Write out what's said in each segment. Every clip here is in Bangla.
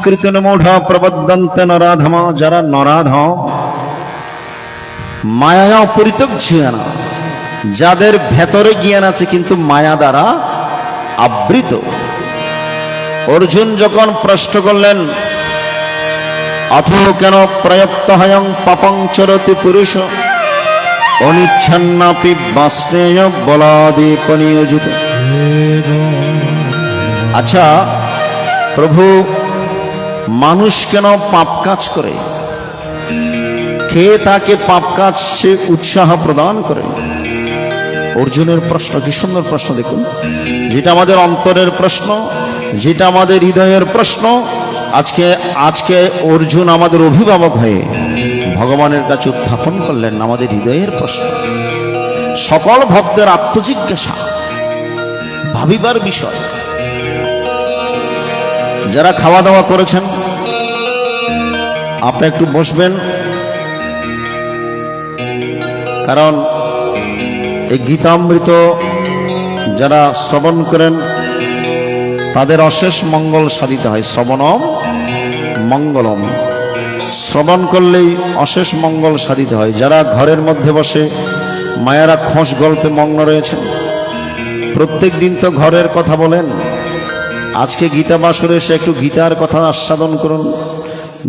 সংস্কৃতেন মূঢ়া প্রবদন্তে নরাধমা, যারা নরাধম মায়া পরিত্যাগ জ্ঞান, যাদের ভেতরে জ্ঞান আছে কিন্তু মায়া দ্বারা আবৃত। অর্জুন যখন প্রশ্ন করলেন অথো কেন প্রয়ত্ত হয়ং পাপং চরতি পুরুষ অনিচ্ছন্নাপি বাস্নেয় বলাদীপ নিয়োজিত। আচ্ছা প্রভু, মানুষ কেন পাপ কাজ করে? কে তাকে পাপ কাজ উৎসাহ প্রদান করে? অর্জুনের প্রশ্ন, কি সুন্দর প্রশ্ন দেখুন, যেটা আমাদের অন্তরের প্রশ্ন, যেটা আমাদের হৃদয়ের প্রশ্ন। আজকে অর্জুন আমাদের অভিভাবক হয়ে ভগবানের কাছে উত্থাপন করলেন আমাদের হৃদয়ের প্রশ্ন। সকল ভক্তের আত্মজিজ্ঞাসা, ভাবিবার বিষয়। যারা খাওয়া দাওয়া করেছেন আপনি একটু বসবেন, কারণ এই গীতামৃত যারা শ্রবণ করেন তাদের অশেষ মঙ্গল সাধিত হয়। শ্রবণম মঙ্গলম, শ্রবণ করলেই অশেষ মঙ্গল সাধিত হয়। যারা ঘরের মধ্যে বসে মায়েরা খোঁজ গল্পে মগ্ন রয়েছেন, প্রত্যেক দিন তো ঘরের কথা বলেন, আজকে গীতা বাসরে এসে একটু গীতার কথা আস্বাদন করুন,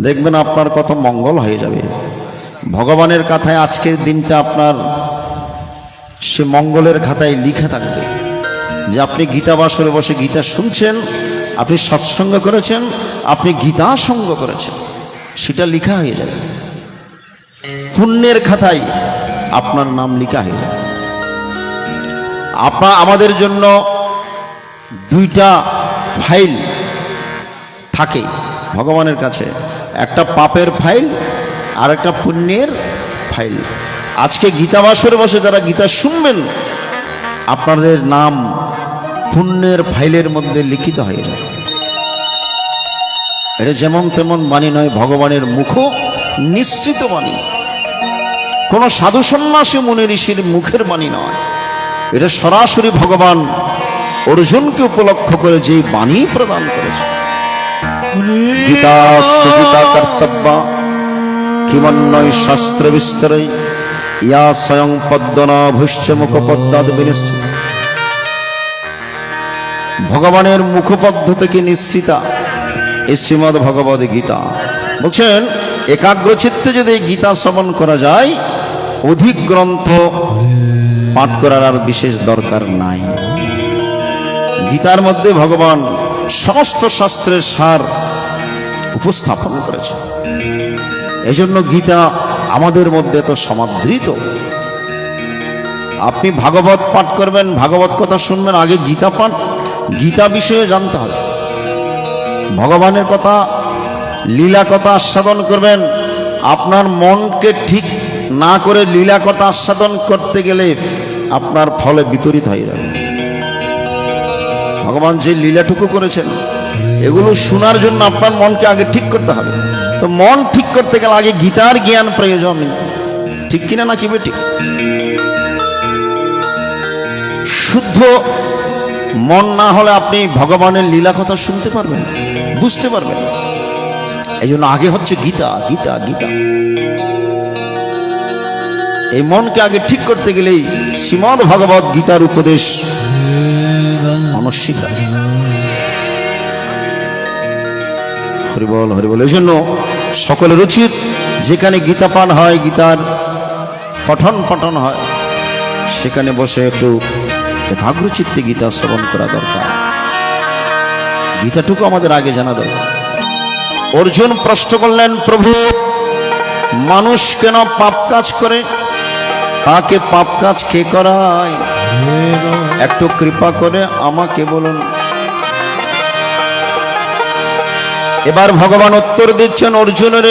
দেখবেন আপনার কত মঙ্গল হয়ে যাবে। ভগবানের কথায় আজকের দিনটা আপনার সে মঙ্গলের খাতায় লিখে থাকবে যে আপনি গীতা বাসরে বসে গীতা শুনছেন, আপনি সৎসঙ্গ করেছেন, আপনি গীতা সঙ্গ করেছেন, সেটা লিখা হয়ে যাবে। পুণ্যের খাতায় আপনার নাম লিখা হয়ে যাবে। আমাদের জন্য দুইটা ফাইল থাকে ভগবানের কাছে, একটা পাপের ফাইল আর একটা পুণ্যের ফাইল। আজকে গীতা বাসরে বসে যারা গীতা শুনবেন, আপনাদের নাম পুণ্যের ফাইলের মধ্যে লিখিত হয়ে যাবে। এটা যেমন তেমন বাণী নয়, ভগবানের মুখ নিঃসৃত বাণী, কোন সাধু সন্ন্যাসী মুনি ঋষির মুখের বাণী নয়। এটা সরাসরি ভগবান অর্জুনকে উপলক্ষ করে যে বাণী প্রদান করেছে। গীতাস্তু গীতা কর্তব্যা কিমন্বয় শাস্ত্র বিস্তরে ইয়া স্বয়ং পদ্মনাভস্য মুখপদ্মাদ বিনিষ্ঠিত। ভগবানের মুখপদ্ম থেকে নিশ্চিতা এই শ্রীমদ্ ভগবদ গীতা। বলছেন একাগ্রচিত্তে যদি গীতা শ্রবণ করা যায়, অধিক গ্রন্থ পাঠ করার আর বিশেষ দরকার নাই। গীতার মধ্যে ভগবান সমস্ত শাস্ত্রের সার উপস্থাপন করেছে। এজন্য গীতা আমাদের মধ্যে তো সমাদৃত। আপনি ভাগবত পাঠ করবেন, ভাগবত কথা শুনবেন, আগে গীতা পাঠ, গীতা বিষয়ে জানতে হবে। ভগবানের কথা, লীলা কথা আস্বাদন করবেন, আপনার মনকে ঠিক না করে লীলা কথা আস্বাদন করতে গেলে আপনার ফলে বিপরীত হয়ে যাবে। ভগবান যে লীলাটুকু করেছেন এগুলো শোনার জন্য আপনার মনকে আগে ঠিক করতে হবে। তো মন ঠিক করতে গেলে আগে গীতার জ্ঞান প্রয়োজন, ঠিক কিনা না কি বেটি? শুদ্ধ মন না হলে আপনি ভগবানের লীলা কথা শুনতে পারবেন, বুঝতে পারবেন। এই জন্য আগে হচ্ছে গীতা, গীতা, গীতা। এই মনকে আগে ঠিক করতে গেলেই শ্রীমদ্ ভগবদ গীতার উপদেশ অনস্বীকার। হরিবল হরিবল। এই জন্য সকলের উচিত যেখানে গীতা পাঠ হয়, গীতার পঠন হয়, সেখানে বসে একটু একাগ্রচিত্তে গীতা শ্রবণ করা দরকার। গীতাটুকু আমাদের আগে জানা দরকার। অর্জুন প্রশ্ন করলেন, প্রভু মানুষ কেন পাপ কাজ করে? তাকে পাপ কাজ কে করায়? একটু কৃপা করে আমাকে বলুন। এবার ভগবান উত্তর দিচ্ছেন অর্জুনের,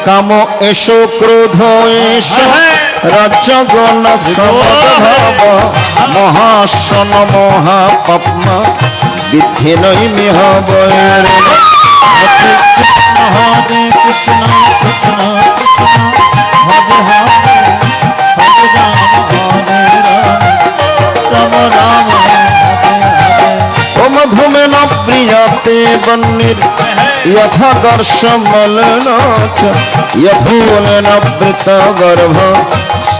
কাম এসো ক্রোধ এসো রাজগণ সমভাব মহাসন মহাপাপ্ম বিদ্ধি নৈমিহ বৈর। হরে কৃষ্ণ কৃষ্ণ কৃষ্ণ হরে হরে হরে রাম হরে রাম রাম রাম হরে হরে। ওম ধূমেন প্রিয় अब्रियते बन्निर यथा दर्शमलन यथोलनवृत गर्भ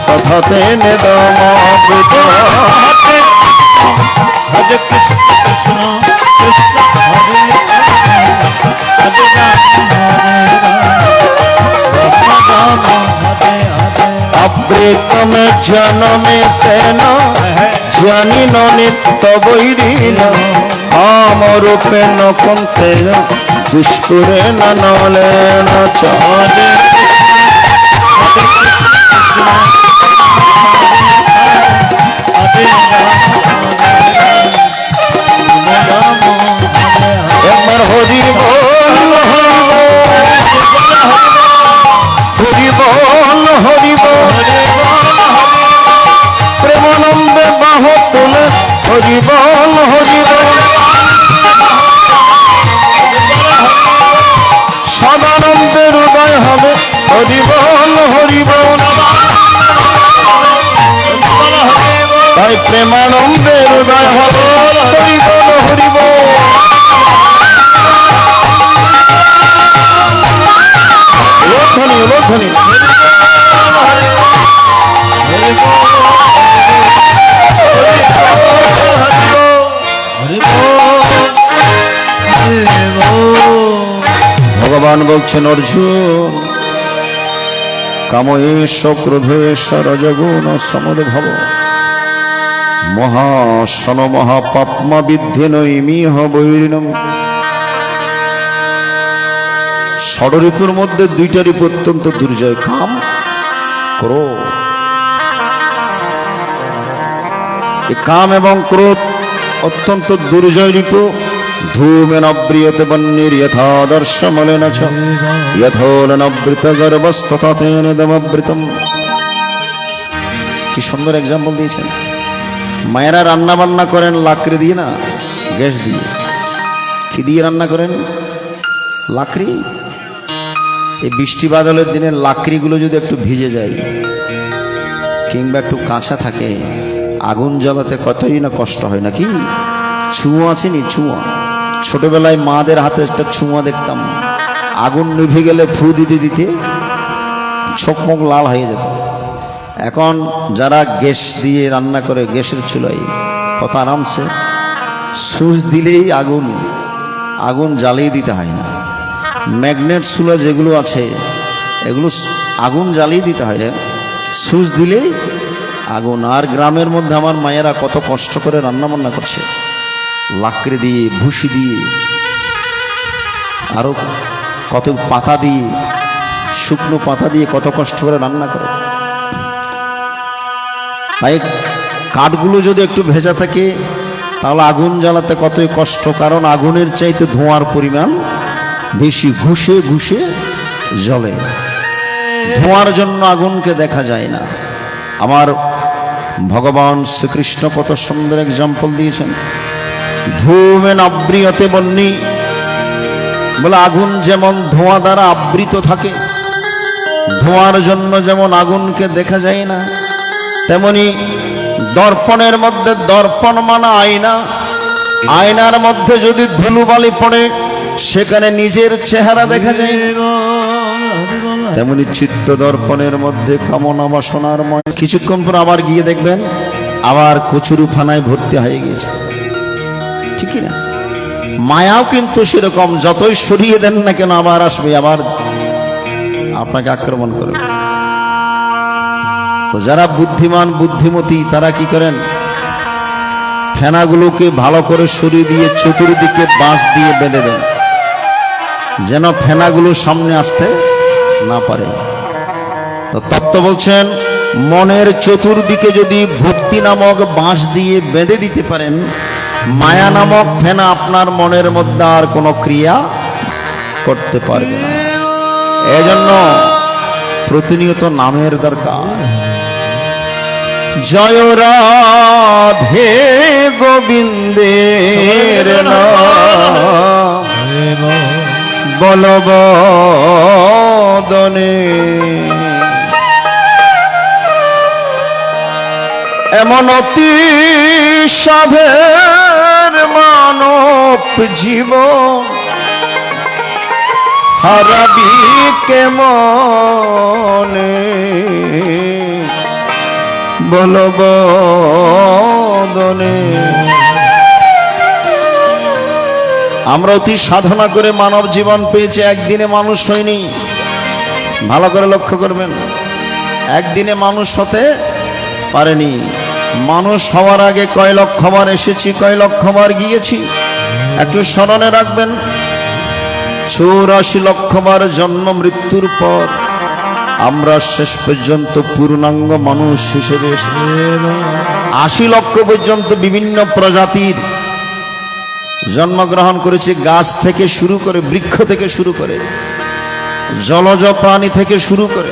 तथा तेन दमावृत। हरे कृष्ण कृष्ण कृष्ण हरे हरे हरे राम हरे हरे। अवृत में जन्मे तेना जानी न नित्य बैरीन आमरूपे न कुंते दुष्पुरे न नले न हरे एक बार हरि बोल हरि बोल हरि बोल प्रेमानंदे बाहु तुले हरि बोल हरि बोल सदानंदे हृदय हबे हरि बोल हरि बोल ताई प्रेमानंदे हृदय हबे हरि बोल हरि बोल। लोधनी लोधनी भगवान बोलছেন अर्जुन कामयेश क्रोधेश रजगुण समुद्भव महासन महापाप्मा विद्धि नैमिह बैरिणम। षडरिपुर मध्य दुईटा ऋपु अत्यंत दुर्जय काम क्रोध। काम एवं क्रोध अत्यंत दुर्जय ऋपु। धूमेन अव्रियते बन्निर यथा दर्शमलेन च यथोलनवृत गर्भस्तथा तेन दमवृतम। কি সুন্দর एग्जाम्पल দিয়েছেন। মায়েরা রান্না বান্না করেন লাকড়ি দিয়ে না গ্যাস দিয়ে। কি দিয়ে রান্না করেন? লাকড়ি। এই বৃষ্টি বাদলের দিনে লাকড়িগুলো যদি একটু ভিজে যায় কিংবা একটু কাঁচা থাকে আগুন জ্বালাতে কতই না কষ্ট হয় নাকি? ছুঁয়া আছে নি? ছুঁয়া ছোটবেলায় মাদের হাতে একটা ছুঁয়া দেখতাম, আগুন নিভে গেলে ফু দিতে দিতে চোখ মুখ লাল হয়ে যেত। এখন যারা গ্যাস দিয়ে রান্না করে গ্যাসের চুলায় কত আরামসে সুইচ দিলেই আগুন আগুন জ্বালিয়ে দিতে হয় না। ম্যাগনেট চুলা যেগুলো আছে এগুলো আগুন জ্বালিয়ে দিতে হয় না, সুইচ দিলেই আগুন। আর গ্রামের মধ্যে আমার মায়েরা কত কষ্ট করে রান্না বান্না করছে লাকড়ি দিয়ে ভুসি দিয়ে আরো কত পাতা দিয়ে শুকনো পাতা দিয়ে কত কষ্ট করে রান্না করে। তাই কাঠগুলো যদি একটু ভেজা থাকে তাহলে আগুন জ্বালাতে কতই কষ্ট, কারণ আগুনের চাইতে ধোঁয়ার পরিমাণ বেশি, ঘুষে ঘুষে জ্বলে। ধোঁয়ার জন্য আগুনকে দেখা যায় না। আমার ভগবান শ্রীকৃষ্ণ কত সুন্দর এক্সাম্পল দিয়েছেন। ধূমেন আবৃয়তে বন্নি, বলে আগুন যেমন ধোঁয়া দ্বারা আবৃত থাকে, ধোঁয়ার জন্য যেমন আগুনকে দেখা যায় না, তেমনি দর্পণের মধ্যে, দর্পণ মানা আয়না, আয়নার মধ্যে যদি ধুলোবালি পড়ে সেখানে নিজের চেহারা দেখা যায়। তেমনি চিত্ত দর্পণের মধ্যে কামনা বাসনার ময়। কিছুক্ষণ পর আবার গিয়ে দেখবেন আবার কচুরিপানায় ভর্তি হয়ে গেছে, ঠিক না? মায়াও কিন্তু সেরকম, যতই সরিয়ে দেন না কেন আবার আসবে, আবার আপনাকে আক্রমণ করবে। তো যারা বুদ্ধিমান বুদ্ধিমতী তারা কি করেন, ফেনাগুলোকে ভালো করে সরিয়ে দিয়ে চতুর্দিকে বাঁশ দিয়ে বেঁধে দেন, যেন ফেনাগুলো সামনে আসতে না পারে। তো তত্ত্ব বলছেন মনের চতুর্দিকে যদি ভক্তি নামক বাঁশ দিয়ে বেঁধে দিতে পারেন, মায়া নামক ফেনা আপনার মনের মধ্যে আর কোনো ক্রিয়া করতে পারবে না। এজন্য প্রতিনিয়ত নামের দরকার। জয় রাধে গোবিন্দের নাম বলবদনে, এমন অতি সাধের মানব জীবন হারাবি কেমনে বলবদনে। আমরা অতি সাধনা করে মানব জীবন পেয়েছি, একদিনে মানুষ হয়নি। ভালো করে লক্ষ্য করবেন, একদিনে মানুষ হতে পারেনি। মানুষ হওয়ার আগে কয় লক্ষবার এসেছি, কয় লক্ষবার গিয়েছি, একটু স্মরণে রাখবেন। 84 লক্ষবার জন্ম মৃত্যুর পর আমরা শেষ পর্যন্ত পূর্ণাঙ্গ মানুষ হিসেবে এসেছি। 80 লক্ষ পর্যন্ত বিভিন্ন প্রজাতির জন্মগ্রহণ করেছে, গাছ থেকে শুরু করে, বৃক্ষ থেকে শুরু করে, জলজ প্রাণী থেকে শুরু করে,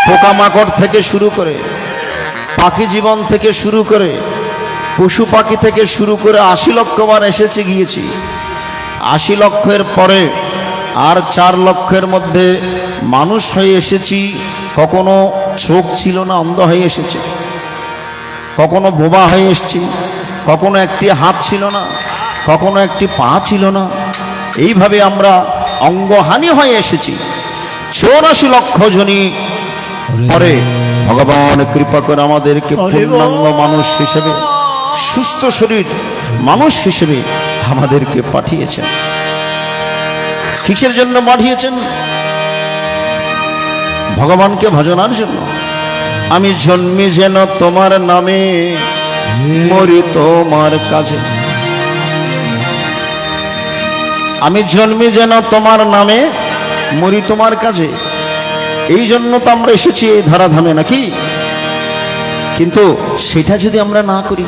পোকামাকড় থেকে শুরু করে, পাখি জীবন থেকে শুরু করে, পশু পাখি থেকে শুরু করে 80 লক্ষবার এসেছি গিয়েছি। 80 লক্ষের পরে আর 4 লক্ষের মধ্যে মানুষ হয়ে এসেছি। কখনো চোখ ছিল না, অন্ধ হয়ে এসেছি, কখনো বোবা হয়ে এসেছি, কখনো একটি হাত ছিল না, কখনো একটি পা ছিল না। এইভাবে আমরা অঙ্গহানি হয়ে এসেছি। 84 লক্ষ জনই পরে ভগবান কৃপা করে আমাদেরকে পূর্ণাঙ্গ মানুষ হিসেবে, সুস্থ শরীর মানুষ হিসেবে আমাদেরকে পাঠিয়েছেন। কিসের জন্য পাঠিয়েছেন? ভগবানকে ভজনার জন্য। আমি জন্মি যেন তোমার নামে, মরি তোমার কাজে। আমি জন্মি যেন তোমার নামে, মরি তোমার কাজে। এই জন্য তো আমরা এসেছি এই ধরাধামে, নাকি? কিন্তু সেটা যদি আমরা না করি,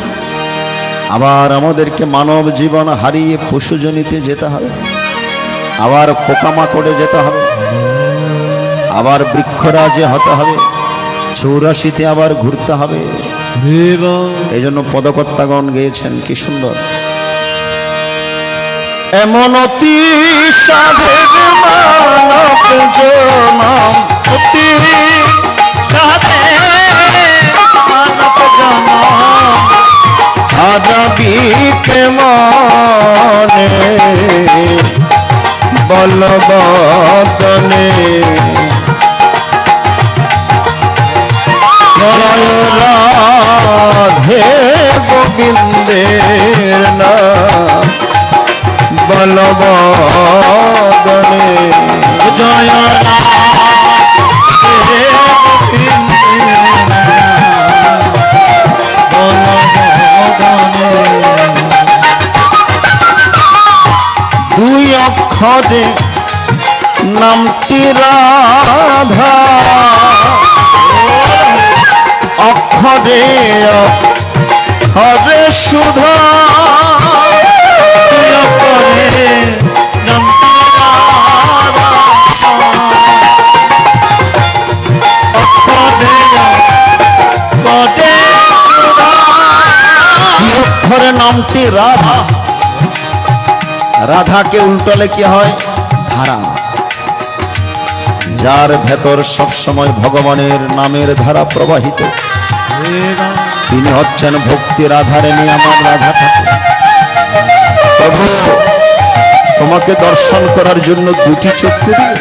আবার আমাদেরকে মানব জীবন হারিয়ে পশুজনিতে যেতে হবে, আবার পোকামাকড়ে যেতে হবে, আবার বৃক্ষরাজে হতে হবে, 84তে আবার ঘুরতে হবে। এই জন্য পদকর্তাগণ গেয়েছেন, কি সুন্দর। এমন অতি সাধের মানব জনম, অতি সাধের মানব জনম হারাবি কেমনে বলবদনে। জয় রাধে গোবিন্দের নাম বলবদনে। জয় দুই অক্ষরে নামটি রাধা, অক্ষরে হবে সুধা। অক্ষরে নামটি রাধা, রাধাকে উল্টালে কি হয়? ধারা। যার ভেতর সব সময় ভগবানের নামের ধারা প্রবাহিত, তিনি হচ্ছেন ভক্তি রাধারে নিয়ে আমার রাধা ঠাকুর। প্রভু তোমাকে দর্শন করার জন্য দুটি চক্ষু দিয়ে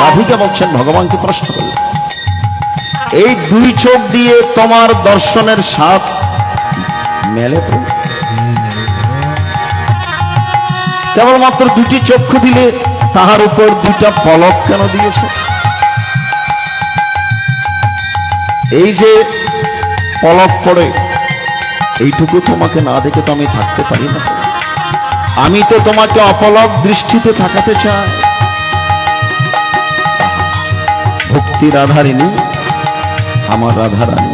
রাধিকা বলছেন, ভগবানকে প্রশ্ন করলেন, এই দুই চোখ দিয়ে তোমার দর্শনের স্বাদ মেলে তো? কেবলমাত্র দুটি চক্ষু দিলে তাহার উপর দুটা পলক কেন দিয়েছে? এই যে পলক পড়ে, এইটুকু তোমাকে না দেখে তো আমি থাকতে পারি না। আমি তো তোমাকে অপলক দৃষ্টিতে থাকাতে চাই। ভক্তি রাধারিণী, আমার রাধারানী।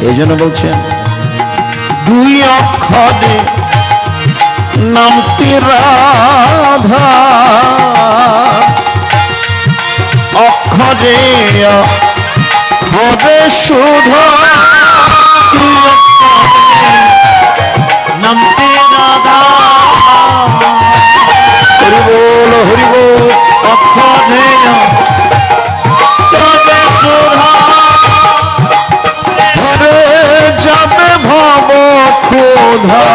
এই জন্য বলছেন, দুই অক্ষরে নামটি রাধা, অক্ষরে হবে সুধা। নামটি রাধা, হরি বল হরি বল। অক্ষরে হবে সুধা। হরে যাবে ভব ক্ষুধা,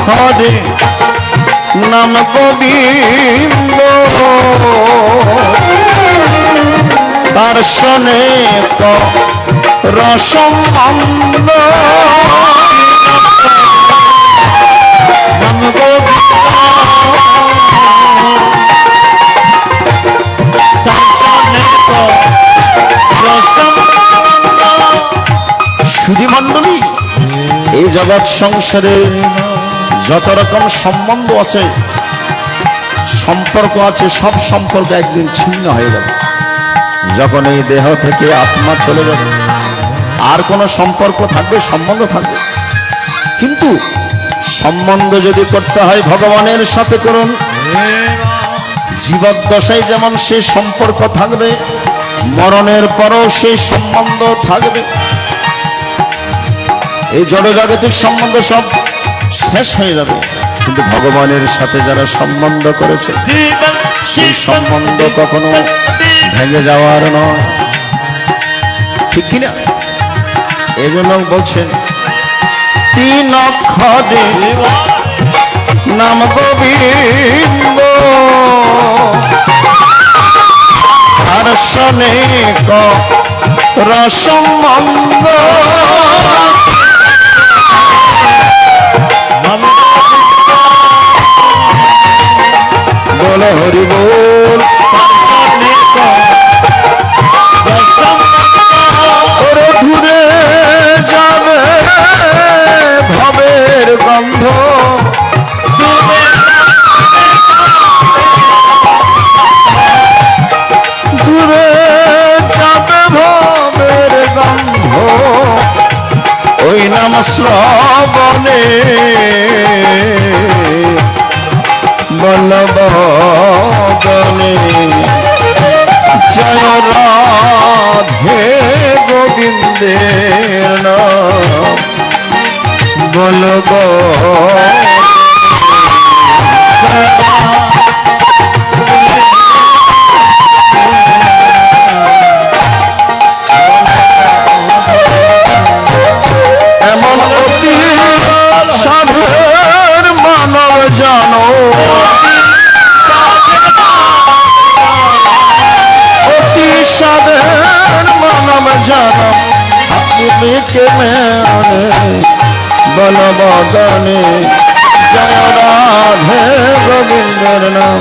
হরে নাম গোবিন্দ তার শোনে রসমন্দ নাম গোবিন্দ তার শোনে রসমন্দ। সুধী মণ্ডলী, এই জগৎ সংসারে যত রকম সম্বন্ধ আছে, সম্পর্ক আছে, সব সম্পর্ক একদিন ছিন্ন হয়ে যাবে। যখন এই দেহ থেকে আত্মা চলে যাবে, আর কোনো সম্পর্ক থাকবে? সম্বন্ধ থাকবে। কিন্তু সম্বন্ধ যদি করতে হয় ভগবানের সাথে করুন। জীবদ্দশায় যেমন সেই সম্পর্ক থাকবে, মরণের পরও সেই সম্বন্ধ থাকবে। এই জড়জাগতিক সম্বন্ধ সব শেষ হয়ে যাবে, কিন্তু ভগবানের সাথে যারা সম্বন্ধ করেছে সেই সম্বন্ধ কখনো ভেঙে যাওয়ার নয়, ঠিক কিনা? এই জন্য বলছেন তিন অক্ষরে নাম গোবিন্দ আর শোনে রসমন্দ বল হরি বল ওরে ঘুরে যাবে ভবের গন্ধ ঘুরে যাবে ভবের গন্ধ ওই নাম শ্রবণে বলবদনে জয় রাধে গোবিন্দের নাম বলব। এমন অতি সাধের মানব জানো, অতি সাধের মানব জানো আপনি মেনে বলবদনে জয় রাধে গোবিন্দের নাম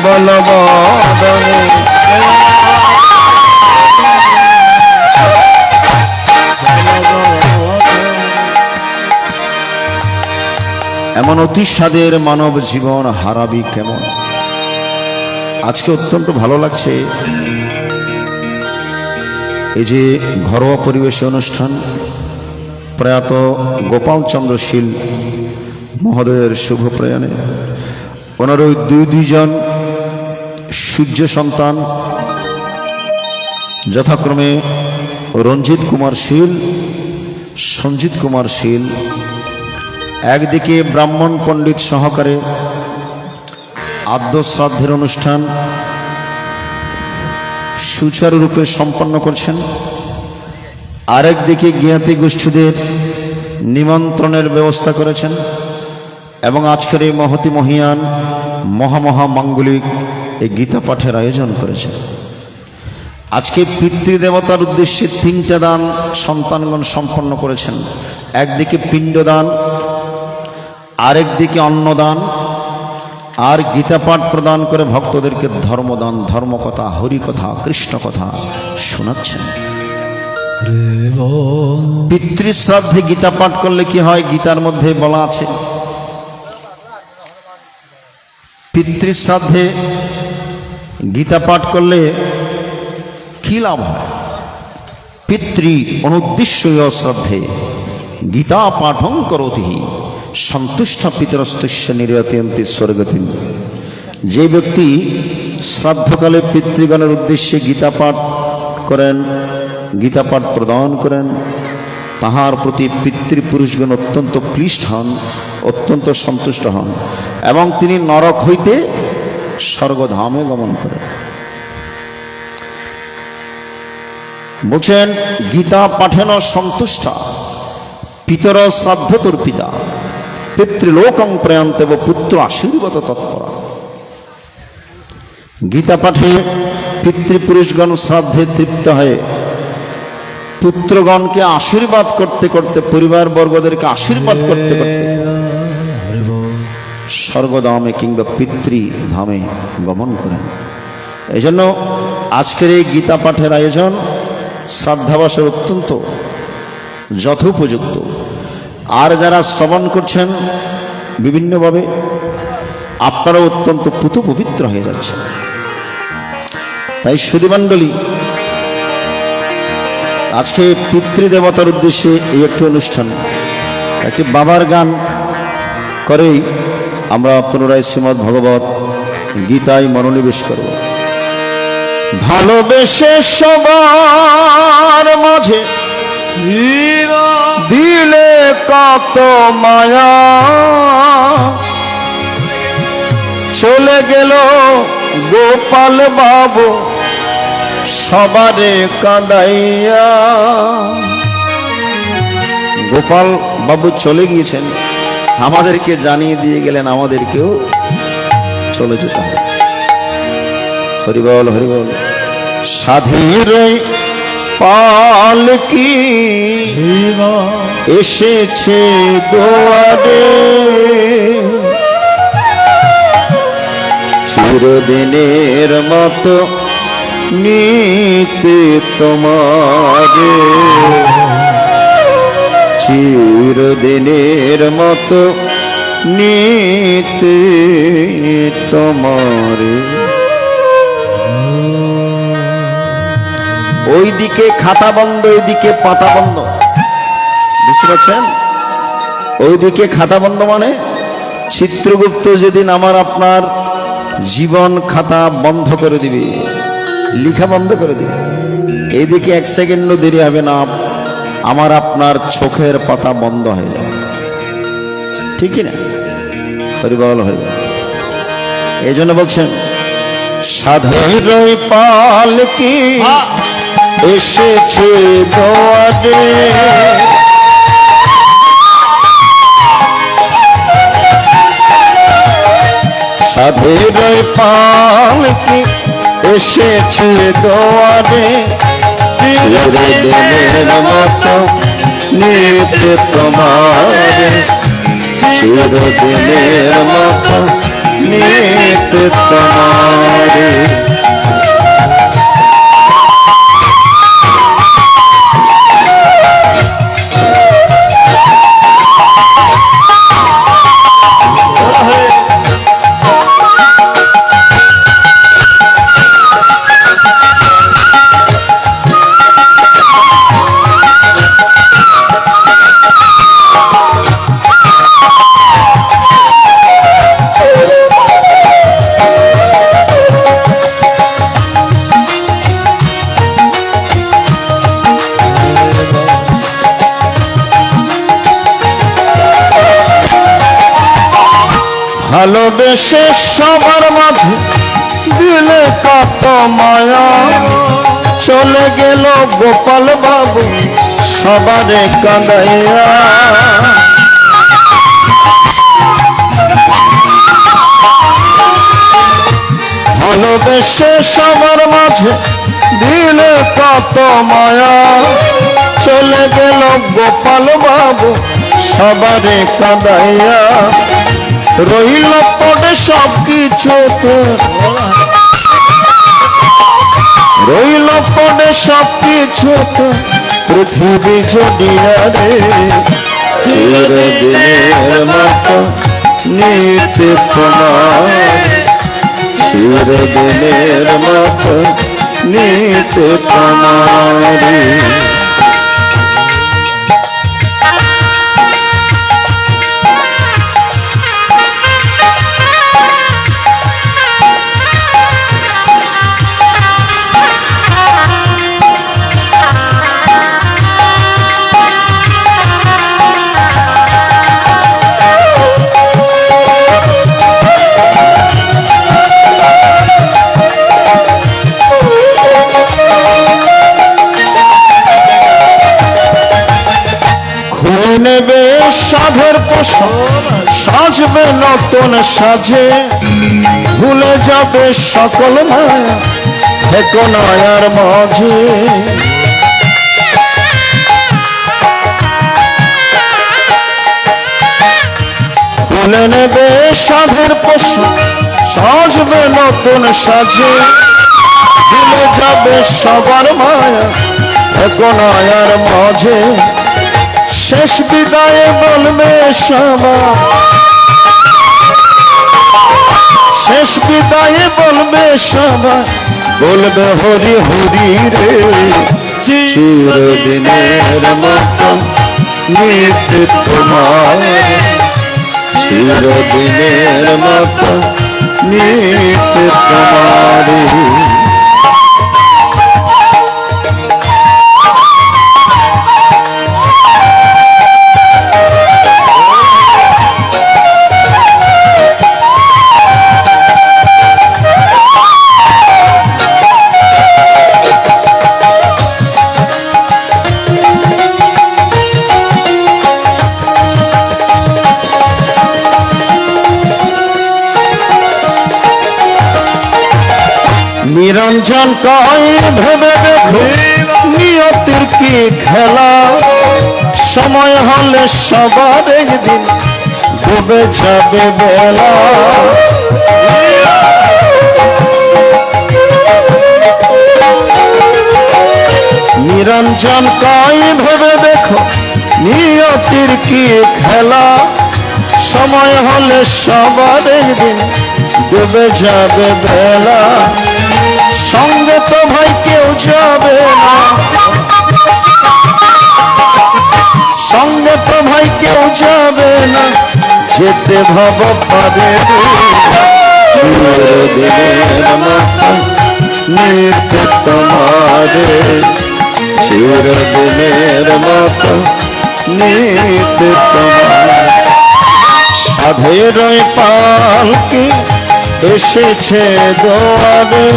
বলবদনে। এমন অতি স্বাদের মানব জীবন হারাবি কেমন? আজকে অত্যন্ত ভালো লাগছে এই যে ঘরোয়া পরিবেশে অনুষ্ঠান, প্রয়াত গোপালচন্দ্র শীল মহোদয়ের শুভ প্রয়াণে ওনার ওই দুইজন সূর্য সন্তান যথাক্রমে রঞ্জিত কুমার শীল, সঞ্জিত কুমার শীল একদিকে ব্রাহ্মণ পণ্ডিত সহকারে আদ্য শ্রাদ্ধের অনুষ্ঠান সুচারুরূপে সম্পন্ন করছেন, আরেকদিকে জ্ঞাতি গোষ্ঠীদের নিমন্ত্রণের ব্যবস্থা করেছেন এবং আজকের এই মহতি মহিয়ান মহামাঙ্গলিক এই গীতা পাঠের আয়োজন করেছেন। আজকে পিতৃদেবতার উদ্দেশ্যে 3টা দান সন্তানগণ সম্পন্ন করেছেন। একদিকে পিণ্ডদান, আরেকদিকে অন্নদান, আর গীতা পাঠ প্রদান করে ভক্তদেরকে ধর্মদান, ধর্মকথা, হরিকথা, কৃষ্ণ কথা শোনাচ্ছেন। পিতৃশ্রাদ্ধে গীতা পাঠ করলে কি হয়? গীতার মধ্যে বলা আছে পিতৃশ্রাদ্ধে গীতা পাঠ করলে কি লাভ হয়? পিতৃ অনুদ্দিশ্য শ্রদ্ধে গীতা পাঠং করোতি সন্তুষ্ট পিতরস্তস্য নির্যাতয়ন্তি স্বর্গতি। যে ব্যক্তি শ্রাদ্ধকালে পিতৃগণের উদ্দেশ্যে গীতা পাঠ করেন, গীতা পাঠ প্রদান করেন, তাহার প্রতি পিতৃপুরুষগণ অত্যন্ত ক্লিষ্ট হন, অত্যন্ত সন্তুষ্ট হন এবং তিনি নরক হইতে স্বর্গধামে গমন করেন। বলছেন গীতা পাঠেন সন্তুষ্ট পিতর শ্রাদ্ধ তোর পিতা। পিতৃলোকং প্রয়ান্তে পুত্র আশীর্বাদ তৎপরা। গীতা পাঠে পিতৃপুরুষগণ শ্রাদ্ধে তৃপ্ত হয়ে পুত্রগণকে আশীর্বাদ করতে করতে, পরিবার বর্গদেরকে আশীর্বাদ করতে করতে স্বর্গধামে কিংবা পিতৃধামে গমন করেন। এই জন্য আজকের এই গীতা পাঠের আয়োজন শ্রাদ্ধাবাসের অত্যন্ত যথোপযুক্ত। আর যারা শ্রবণ করছেন বিভিন্নভাবে, আপনারা অত্যন্ত পুত পবিত্র হয়ে যাচ্ছে। তাই সুধীমণ্ডলী, আজকে পিতৃদেবতার উদ্দেশ্যে এই একটি অনুষ্ঠান, একটি বাবার গান করেই আমরা পুনরায় শ্রীমদ্ ভগবত গীতায় মনোনিবেশ করব। ভালোবেসে সবার মাঝে দিলে কত মায়া, চলে গেল গোপাল বাবু সবারে কাঁদাইয়া। গোপাল বাবু চলে গিয়েছেন, আমাদেরকে জানিয়ে দিয়ে গেলেন আমাদেরকেও চলে যেতে হবে। হরিবল হরিবল। সাধীর পালকি এসেছে দুয়ারে, চিরদিনের মতো নিতে তোমারে, চিরদিনের মতো নিতে তোমারে। ওইদিকে খাতা বন্ধ, ওইদিকে পাতা বন্ধ, বুঝতে পারছেন? ওইদিকে খাতা বন্ধ মানে চিত্রগুপ্ত যেদিন আমার আপনার জীবন খাতা বন্ধ করে দিবে, লিখা বন্ধ করে দিবে, এইদিকে এক সেকেন্ডও দেরি হবে না, আমার আপনার চোখের পাতা বন্ধ হয়ে যাবে। ঠিক না? হরিবল হরিবল। এই জন্য বলছেন সাধের পালকি এসেছে দুয়ারে, সাধের পালকি এসেছে দুয়ারে, চিরদিনের মতো নিতে তোমারে, চিরদিনের মতো নিতে তোমারে। ভালোবেসে সবার মাঝে দিলে কত মায়া, চলে গেল গোপাল বাবু সবারে কাঁদাইয়া। ভালোবেসে সবার মাঝে দিলে কত মায়া, চলে গেল গোপাল বাবু সবারে কাঁদাইয়া। রইল পড়ে সব কিছুতে, রইল পড়ে সব কিছুতে পৃথিবী জড়িয়া রে, চিরদিনের মতো নিতে তোমারে, চিরদিনের মতো নিতে তোমারে। সাধের পোশাক সাজবে নতুন সাজে, ভুলে যাবে সকল মায়া থেকো নয়ার মাঝে। ভুলে নেবে সাধের পোশাক সাজবে নতুন সাজে, ভুলে যাবে সবার মায়া থেকো নয়ার মাঝে। শেষ বিদায়ে বলবে সবাই, শেষ বিদায়ে বলবে সবাই, বলবে হরি হরি রে। চিরদিনের মতো নিত্য তোমার, চিরদিনের মতো নিত্য তোমার। নিরঞ্জন কয় ভেবে দেখো নিয়তির কি খেলা, সময় হলে সবার একদিন ডুবে যাবে বেলা। নিরঞ্জন কয় ভেবে দেখো নিয়তির কি খেলা, সময় হলে সবার একদিন ডুবে যাবে বেলা। সঙ্গে তো ভাই কেউ যাবে না, সঙ্গে তো ভাই কেউ যাবে না, যেতে ভব পাবে। চিরদিনের মতো নিত্য তোমার, চিরদিনের মতো নিত্য তোমার। সাধের পালকি এসেছে দোয়ারে,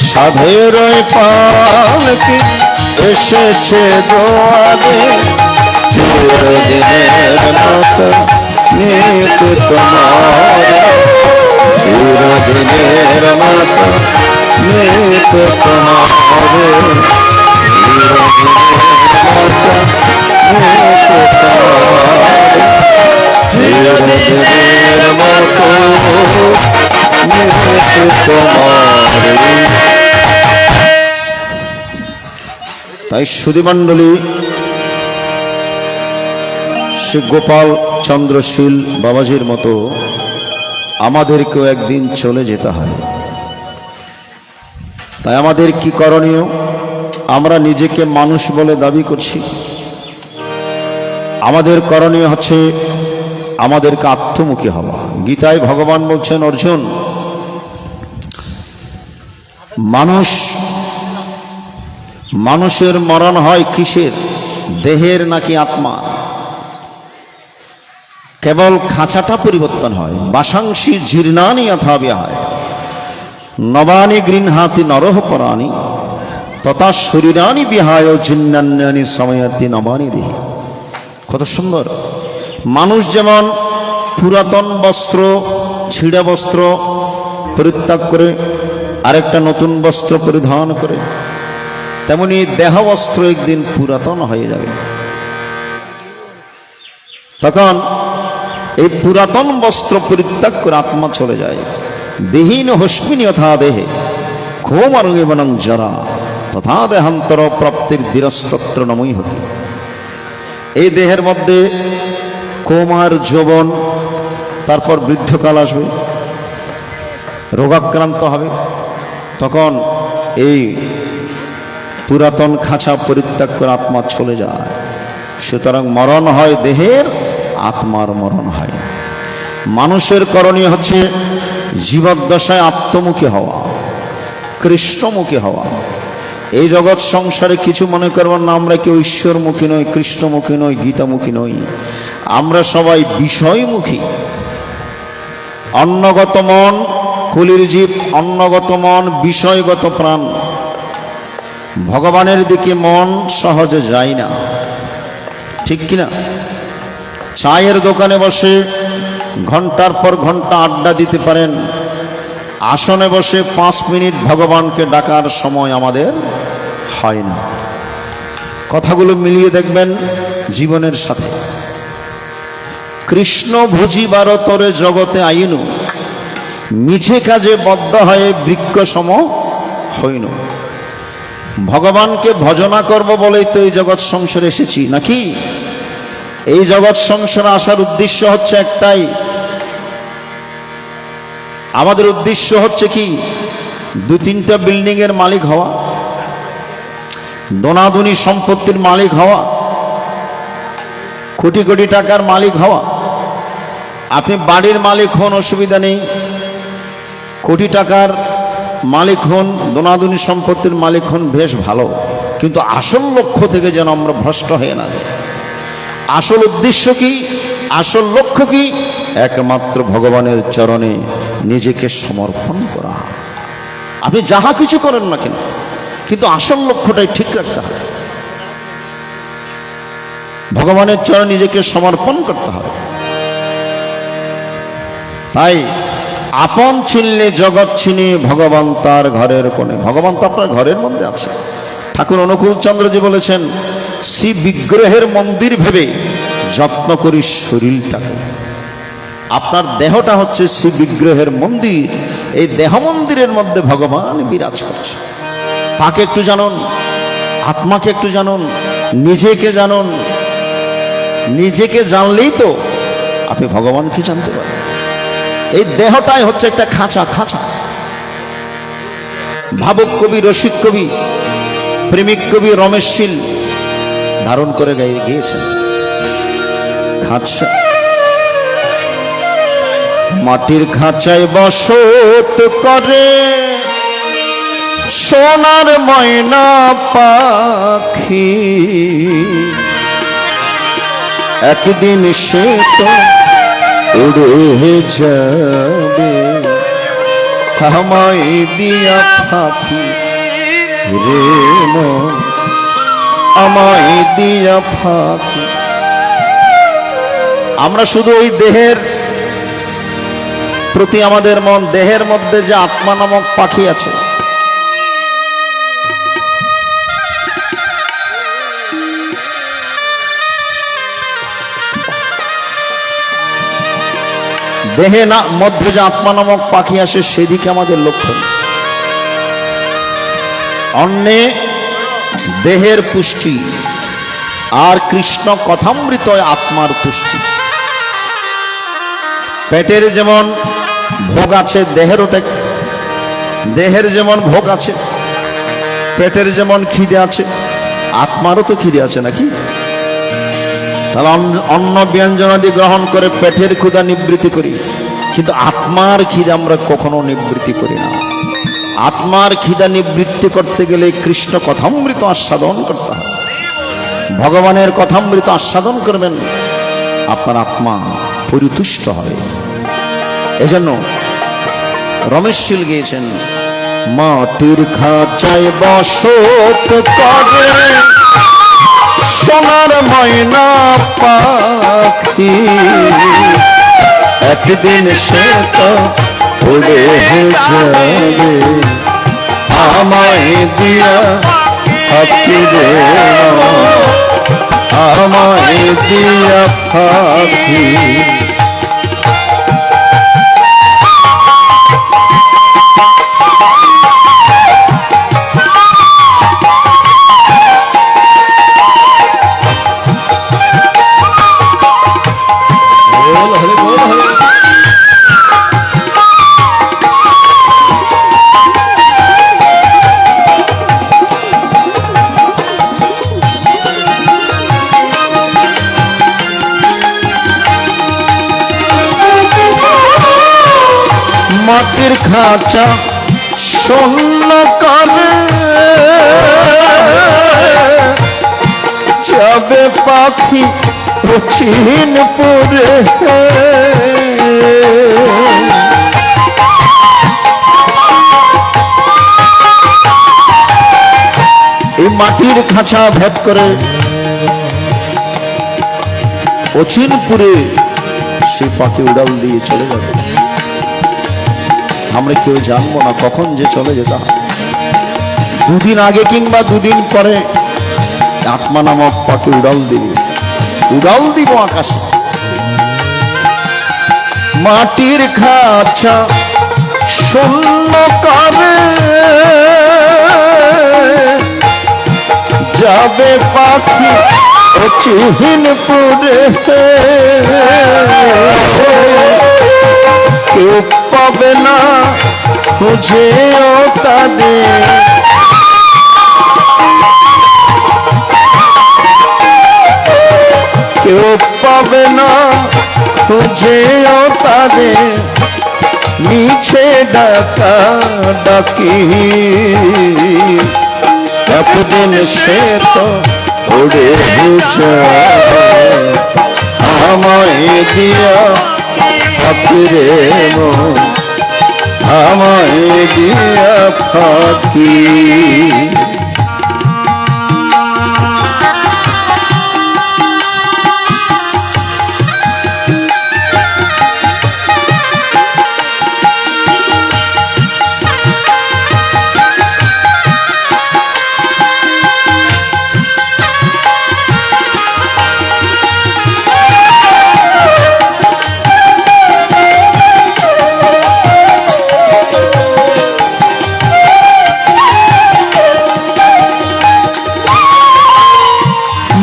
সাধের পালকি এসেছে দোয়ারে, চিরদিনের মতো নিত্য তোমার, চিরদিনের মতো নিত্য তোমার, চিরদিনের মতো নিত্য তোমার। তাই সুধীমণ্ডলী শ্রী গোপাল চন্দ্রশীল বাবাজির মতো আমাদেরকেও একদিন চলে যেতে হয়। তাই আমাদের কি করণীয়? আমরা নিজেকে মানুষ বলে দাবি করছি, আমাদের করণীয় হচ্ছে আমাদেরকে আত্মমুখী হওয়া। গীতায় ভগবান বলছেন, অর্জুন, মানুষের মরণ হয় কিসের? দেহের নাকি আত্মা? কেবল খাঁচাটা পরিবর্তন হয়। বাসাংশী জীর্ণানি যথা বিহায় নবানি গৃহাতি নরহ পরাণি তথা শরীরানি বিহায় জিন্নান্যানি সময়াতি নবানি দেহি। কত সুন্দর! মানুষ যেমন পুরাতন বস্ত্র, ছিঁড়া বস্ত্র পরিত্যাগ করে আরেকটা নতুন বস্ত্র পরিধান করে, তেমনি দেহ বস্ত্র একদিন পুরাতন হয়ে যাবে। তখন এই পুরাতন বস্ত্র পরিত্যাগ করে আত্মা চলে যায়। দেহীন হস্মিনী যথা দেহে ক্ষোমারুবনং জরা তথা দেহান্তর প্রাপ্তির ধীরস্তত্র নমই হতি। এই দেহের মধ্যে কৌমার, যৌবন, তারপর বৃদ্ধকাল আসবে, রোগাক্রান্ত হবে। তখন এই পুরাতন খাঁচা পরিত্যাগ করে আত্মা চলে যায়। সুতরাং মরণ হয় দেহের, আত্মার মরণ হয়। মানুষের করণীয় হচ্ছে জীবদ্দশায় আত্মমুখী হওয়া, কৃষ্ণমুখী হওয়া। এই জগৎ সংসারে কিছু মনে করবার না, আমরা কেউ ঈশ্বরমুখী নই, কৃষ্ণমুখী নই, গীতামুখী নই, আমরা সবাই বিষয়মুখী। অন্নগত মন, কলির জীব, অন্নগত মন, বিষয়গত প্রাণ। ভগবানের দিকে মন সহজে যায় না, ঠিক কিনা? চায়ের দোকানে বসে ঘন্টার পর ঘন্টা আড্ডা দিতে পারেন, আসনে বসে 5 মিনিট ভগবানকে ডাকার সময় আমাদের হয় না। কথাগুলো মিলিয়ে দেখবেন জীবনের সাথে। কৃষ্ণ ভুজিবার তরে জগতে আইনু, মিছে কাজে বদ্ধ হয়ে বৃক্ষ সম হইন। ভগবানকে ভজনা করব বলেই তো এই জগৎ সংসারে এসেছি, নাকি? এই জগৎ সংসারে আসার উদ্দেশ্য হচ্ছে একটাই, আমাদের উদ্দেশ্য হচ্ছে কি? 2-3টা বিল্ডিং এর মালিক হওয়া, দোনাদুনি সম্পত্তির মালিক হওয়া, কোটি কোটি টাকার মালিক হওয়া। আপনি বাড়ির মালিক হন, অসুবিধা নেই, কোটি টাকার মালিক হন, দোনাদুনি সম্পত্তির মালিক হন, বেশ ভালো। কিন্তু আসল লক্ষ্য থেকে যেন আমরা ভ্রষ্ট হয়ে না যাই। আসল উদ্দেশ্য কি, আসল লক্ষ্য কি? একমাত্র ভগবানের চরণে নিজেকে সমর্পণ করা। আপনি যাহা কিছু করেন না কেন, কিন্তু আসল লক্ষ্যটাই ঠিক রাখতে হবে। ভগবানের চরণে নিজেকে সমর্পণ করতে হবে। তাই আপন ছিনলে জগৎ ছিনে, ভগবান তার ঘরের কোণে। ভগবান তো আপনার ঘরের মধ্যে আছে। ঠাকুর অনুকূল চন্দ্রজি বলেছেন, শ্রী বিগ্রহের মন্দির ভেবে যত্ন করি শরীরটাকে। আপনার দেহটা হচ্ছে শ্রী বিগ্রহের মন্দির। এই দেহ মন্দিরের মধ্যে ভগবান বিরাজ করছে। তাকে একটু জানুন, আত্মাকে একটু জানুন, নিজেকে জানুন। নিজেকে জানলেই তো আপনি ভগবানকে জানতে পারেন। এই দেহটাই হচ্ছে একটা খাঁচা। ভাবুক কবি, রসিক কবি, প্রেমিক কবি রমেশ শীল ধারণ করে গিয়েছেন খাঁচা। মাটির খাঁচায় বসত করে সোনার ময়না পাখি, একদিন সে তো উড়ে যাবে, আমায় দিয়া ফাঁকি রে মন, আমায় দিয়া ফাঁকি। আমরা শুধু ওই দেহের প্রতি আমাদের মন, দেহের মধ্যে যে আত্মা নামক পাখি আছে, দেহে না মধ্যে যে আত্মা নামক পাখি আসে, সেদিকে আমাদের লক্ষ্য। অন্যে দেহের পুষ্টি, আর কৃষ্ণ কথামৃত আত্মার পুষ্টি। পেটের যেমন ভোগ আছে, দেহের যেমন ভোগ আছে, পেটের যেমন খিদে আছে, আত্মারও তো খিদে আছে, নাকি? তাহলে অন্ন ব্যঞ্জনাদি গ্রহণ করে পেটের ক্ষুধা নিবৃত্তি করি, কিন্তু আত্মার খিদা আমরা কখনো নিবৃত্তি করি না। আত্মার খিদা নিবৃত্তি করতে গেলে কৃষ্ণ কথামৃত আস্বাদন করতে হবে। ভগবানের কথামৃত আস্বাদন করবেন, আপনার আত্মা পরিতুষ্ট হবে। এজন্য রমেশ শীল গিয়েছেন, মাটির খাঁচায় বসত করে সোনার ময়না পাখি, একদিন সে তো উড়ে যাবে, আমায় দিয়া ফাঁকি রে, আমায় দিয়া ফাঁকি। মাটির খাঁচা শূন্য করে যাবে পাখি চিনপুরে, মাটির খাঁচা ভেদ করে অচিনপুরে সেই পাখি উড়াল দিয়ে চলে যাবে। আমরা কেউ জানবো না কখন যে চলে যেতে হয়। দুদিন আগে কিংবা দুদিন পরে আত্মা নামক পাখি উড়াল দিব আকাশে। মাটির খাঁচা শূন্য করে যাবে পাখি অচিনপুরে, কেউ পাবে না খুঁজেও তাদের, কেউ পাবে না খুঁজেও তাদের, মিছে ডাকা ডাকি একদিন সে তো উড়ে যাবে। আমায় দিয়া ফাঁকিরে মন, আমায় দিয়া ফাঁকি।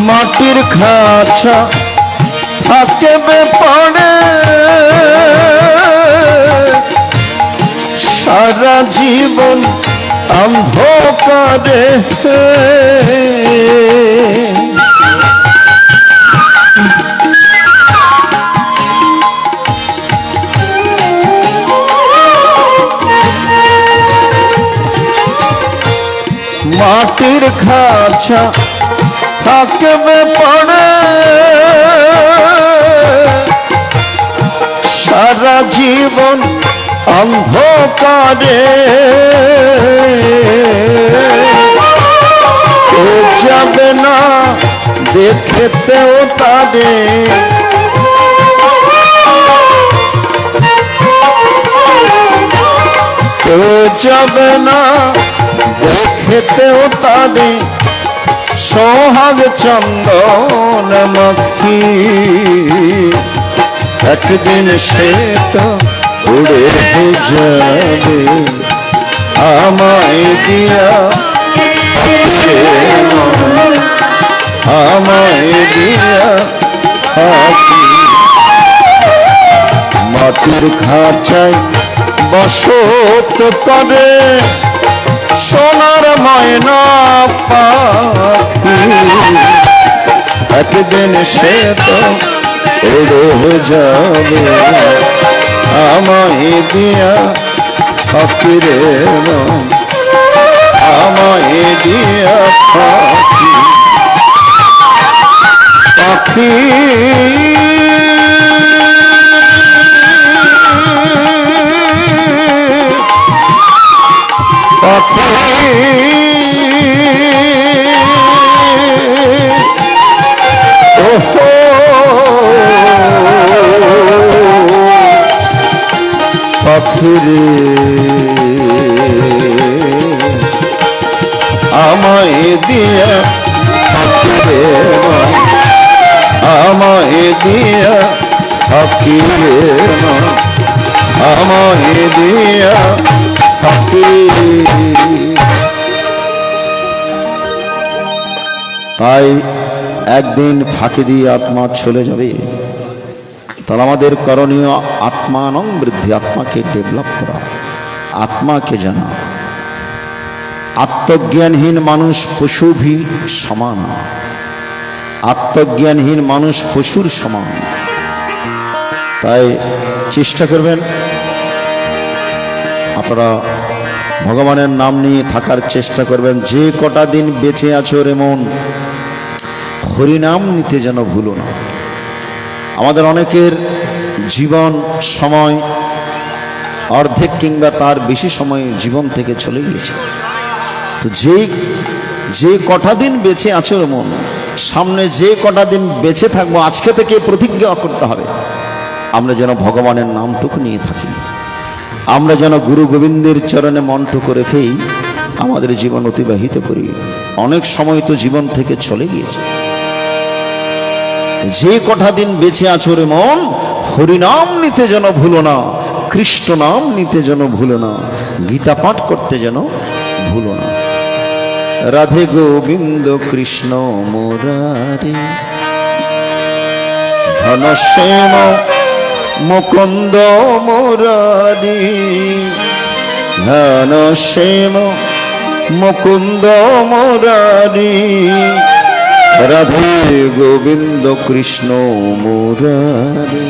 মাটির খাঁচা থাকবে পড়ে সারা জীবন অন্ধকারে, মাটির খাঁচা থাকবে পড়ে সারা জীবন অন্ধকারে, কেউ যাবে না দেখতেও তারে, কেউ যাবে না দেখতেও তারে, সোহাগ চন্দন মক্ষী একদিন সে তো উড়ে যাবে। আমায় দিয়া আমায় দিয়া ফাঁকি, মাটির খাঁচায় বসত করে সোনার ময়না পাখি একদিন সে তো উড়ে যাবে। আমায় দিয়া ফাঁকিরে মন, আমায় দিয়া ফাঁকি। পাখি পাখি ওহো পাখিরে আমায় দিয়া ফাঁকিরে মন, আমায় দিয়া ফাঁকিরে মন, আমায় দিয়া ফাঁকি। তাই একদিন ফাঁকি দিয়ে আত্মা চলে যাবে। তাহলে আমাদের করণীয় আত্মানং বৃদ্ধি, আত্মাকে ডেভেলপ করা, আত্মাকে জানা। আত্মজ্ঞানহীন মানুষ পশুভি সমান, আত্মজ্ঞানহীন মানুষ পশুর সমান। তাই চেষ্টা করবেন আপনারা ভগবানের নাম নিয়ে থাকার চেষ্টা করবেন। যে কটা দিন বেঁচে আছো রে মন, হরিনাম নিতে যেন ভুলো না। আমাদের অনেকের জীবন সময় অর্ধেক কিংবা তার বেশি সময় জীবন থেকে চলে গিয়েছে। তো যেই যে কটা দিন বেঁচে আছো রে মন, সামনে যে কটা দিন বেঁচে থাকবো আজকে থেকে প্রতিজ্ঞা করতে হবে আমরা যেন ভগবানের নামটুকু নিয়ে থাকি, আমরা যেন গুরু গোবিন্দের চরণে মনটুকু রেখেই আমাদের জীবন অতিবাহিত করি। অনেক সময় তো জীবন থেকে চলে গিয়েছে। যে কটা দিন বেঁচে আছো রে মন, হরিনাম নিতে যেন ভুলো না, কৃষ্ণ নাম নিতে যেন ভুলো না, গীতা পাঠ করতে যেন ভুলো না। রাধে গোবিন্দ কৃষ্ণ মুরারি, ঘনশ্যাম মুকুন্দ মুরারি, ঘনশ্যাম মুকুন্দ মুরারি, রাধে গোবিন্দ কৃষ্ণ মুরারি।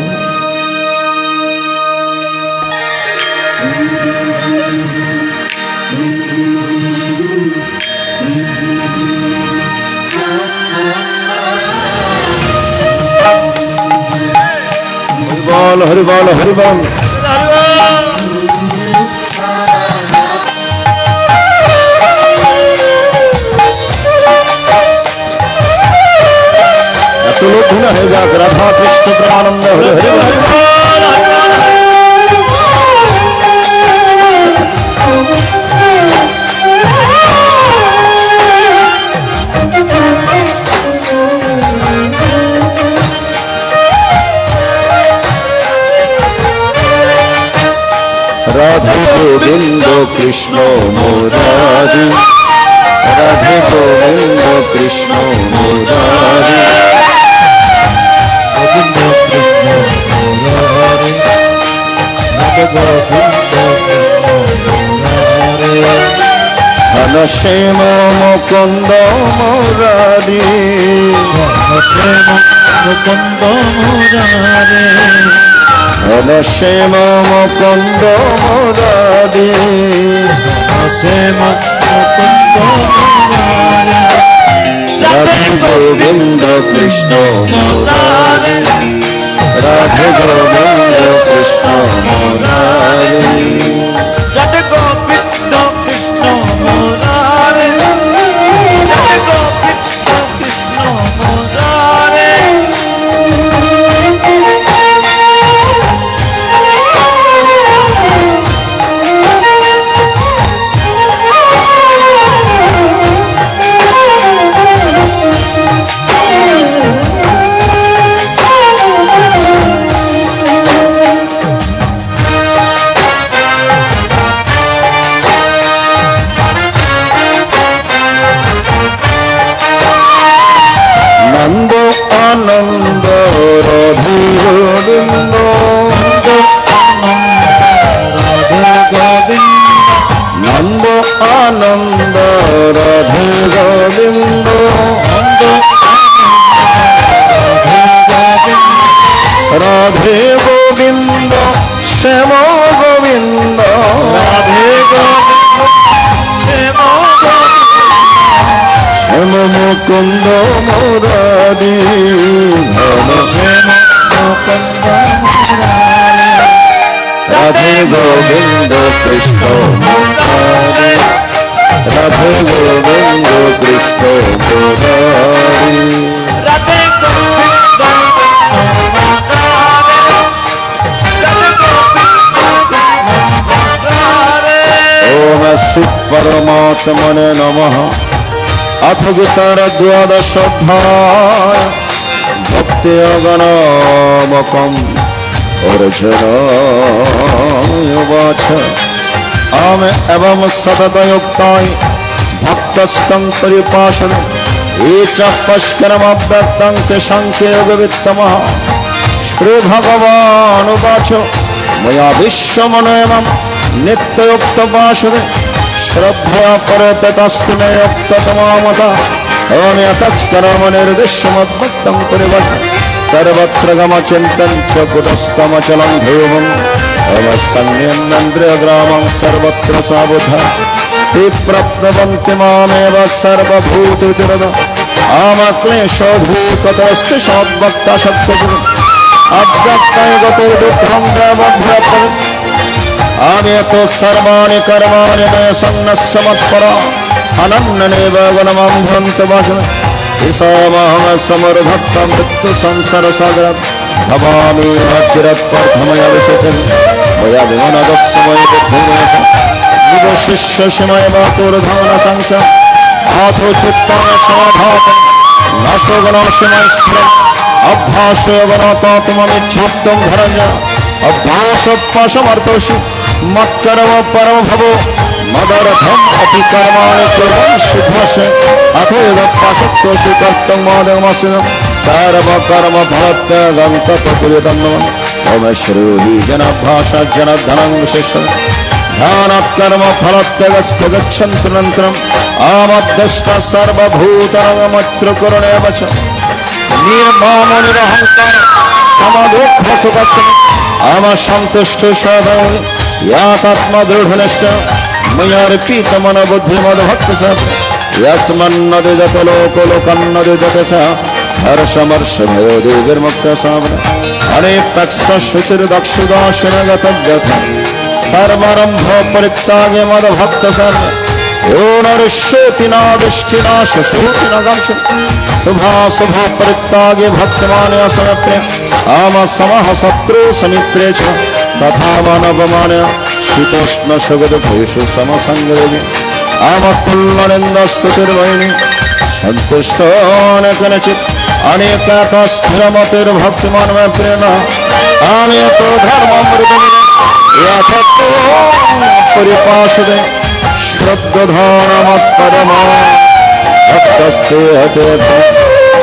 হরিবল হরিবল হরিবল। এত লোক ধুনা হয়ে যাক, রাধা কৃষ্ণ প্রেমানন্দ হরে হরে বল। রাধে গোবিন্দ কৃষ্ণ মুরারি, রাধে গোবিন্দ কৃষ্ণ মুরারি, গোবিন্দ কৃষ্ণ মুরারি, রাধে গোবিন্দ কৃষ্ণ মুরারি, ঘনশ্যাম মুকুন্দ মুরারি, ঘনশ্যাম মুকুন্দ মুরারি, ঘনশ্যাম মুকুন্দ মুরারি, ঘনশ্যাম মুকুন্দ মুরারি, রাধে গোবিন্দ কৃষ্ণ মুরারি, রাধে গোবিন্দ কৃষ্ণ মুরারি, রাধে গোবিন্দ কৃষ্ণ মুরারি, রাধে গোবিন্দ কৃষ্ণ মুরারি। নন্দ আনন্দ রাধে গোবিন্দ, নন্দ আনন্দ রাধে গোবিন্দ, রাধে গোবিন্দ শ্যাম গোবিন্দ, রাধে গোবিন্দ শ্যাম মুকুন্দ মুরারি, ঘনশ্যাম মুকুন্দ মুরারি, রাধে গোবিন্দ কৃষ্ণ মুরারি, রাধে গোবিন্দ কৃষ্ণ মুরারি। রাধে গোবিন্দ ওম শ্রী পরমাত্মনে নমঃ। अथ गीतार द्वादश अध्याय भक्ति अगणामकम् अर्जुनाय उवाच आम एवं सततयुक्ताय भक्तस्तं परिपाषणे ये च पश्करमव्यक्तं तेषाङ्के योगवित्तमः श्रीभगवानुवाच मया विश्वमनोऽयं नित्ययुक्तपाशुदे श्रद्धया परतस्तु मे युक्ततमामता ओम यतस्करम निर्दिश्यमद्भक्तं परिवत् सर्वत्र गमचिन्तं च कुटस्थमचलं ध्रुवम् अवसन्यन्नन्द्रियग्रामं सर्वत्र साबुधा ते प्रप्नवन्ति मामेव सर्वभूतविदुरद आमक्लेशोधूततस्ति सद्भक्ता सत्यजित् अव्यक्तं गतिर्दुःखं देवभ्यपरि आमे तो सर्वाणि कर्माणि मय सन्नः समत्परा अनन्यनेव गुणमां भवन्तवासना ईशामहं समर्धत्तं मृत्यु संसार सागरात् भवामि चिरत्वर्थमया विशेषं मया विमनदक्षमय बुद्धिनाश जीव शिष्य समय मातुर्धान संसार आथो चित्तं समाधातं नाशोगुणमय स्फुरन् अभ्यासोगुणतात्ममिच्छाप्तं धरण्य अभ्यासोपासमर्थोषि मत्कर्म परम भवो मदर्थम अपि कर्माणि कुर्वन् सिद्धस्य अथो यदप्यासक्तोषि कर्तुं मोदमस्य सर्वकर्म फलत्यागं तत्कुर्यां ओम श्रूहि जनाभ्यासज्जनधनं विशेषं ध्यानात् कर्म फलत्यागस्तु गच्छन्तु अनन्तरम् आमध्यस्थ सर्वभूतानामत्र करुणेव च निर्ममो निरहङ्कार समदुःखसुखक्षमे आमसन्तुष्ट सदं यातात्मा दृढनिश्चय मयार्पितमनबुद्धिमद्भक्तसत् यस्मन्नदिजत लोकलोकन्नदिजत स हर्षमर्षभयोदिर्मुक्तसाम्र अनेकक्षुचिर्दक्षुदाशिनगतव्यथ सर्वारम्भ परित्यागे मद्भक्तसत् यो नरिष्येतिनादिष्टिना शशोतिनगम्छ शुभाशुभा परित्यागे भक्तमानया समप्रिय आम समः शत्रु समित्रे च तथा मानवमानय शीतोष्ण सुगदुभेषु समसंग्रहे आमतुल्यनिन्दस्तुतिर्वैनि सन्तुष्टोऽनेकनचित् अनेकाता स्थिरमतिर्भक्तिमान् मे प्रेरणा आमेतो धर्ममृतमिदं यथतो परिपाशदे श्रद्धधानमत्परमा भक्तस्ते हते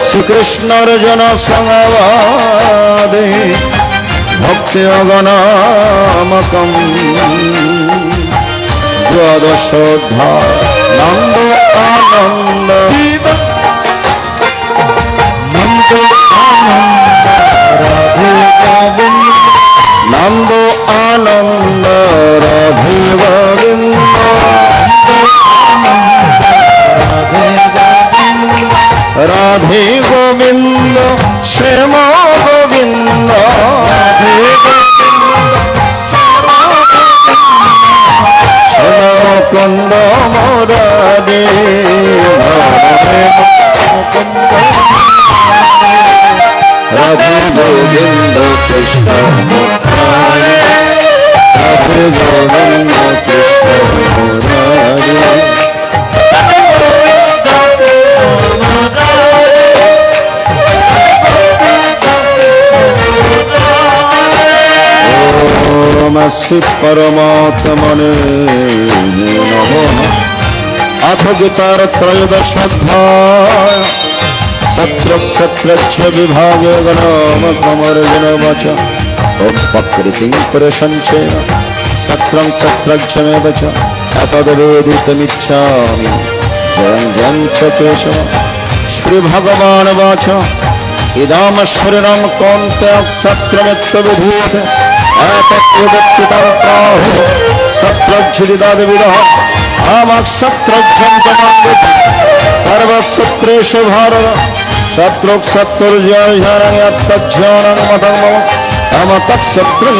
श्रीकृष्णार्जुन संवादे भक्त्योगनामकं द्वादशोऽध्याय नन्द आनन्द नन्द आनन्द राधे गोविन्द राधे गोविन्द श्याम गोविन्द कंद मोरारे राधे गोविन्द कृष्ण मुरारे राधे गोविन्द कृष्ण मुरारे श्री परमात्मने नमः अथ गीतार त्रयोदशोऽध्याय सत्रक्ष विभागे गणामकमर्जुन वच प्रकृतिं प्रशंसेन सत्रं सत्रक्षमेव च तद्वेदितुमिच्छामि जयं जयं च केशव श्रीभगवान् वाच इदं शरीरं कौन्तेय सत्रमित्यभिधीयते एतद्विदत्तितं प्राहुः सत्रज्झिदिदादिविदः आमक्षत्रज्झं च मां सर्वक्षत्रेषु भारत शत्रुक्षत्रुर्जयं यत्तज्ज्ञानं मतं मम अमतक्षत्रं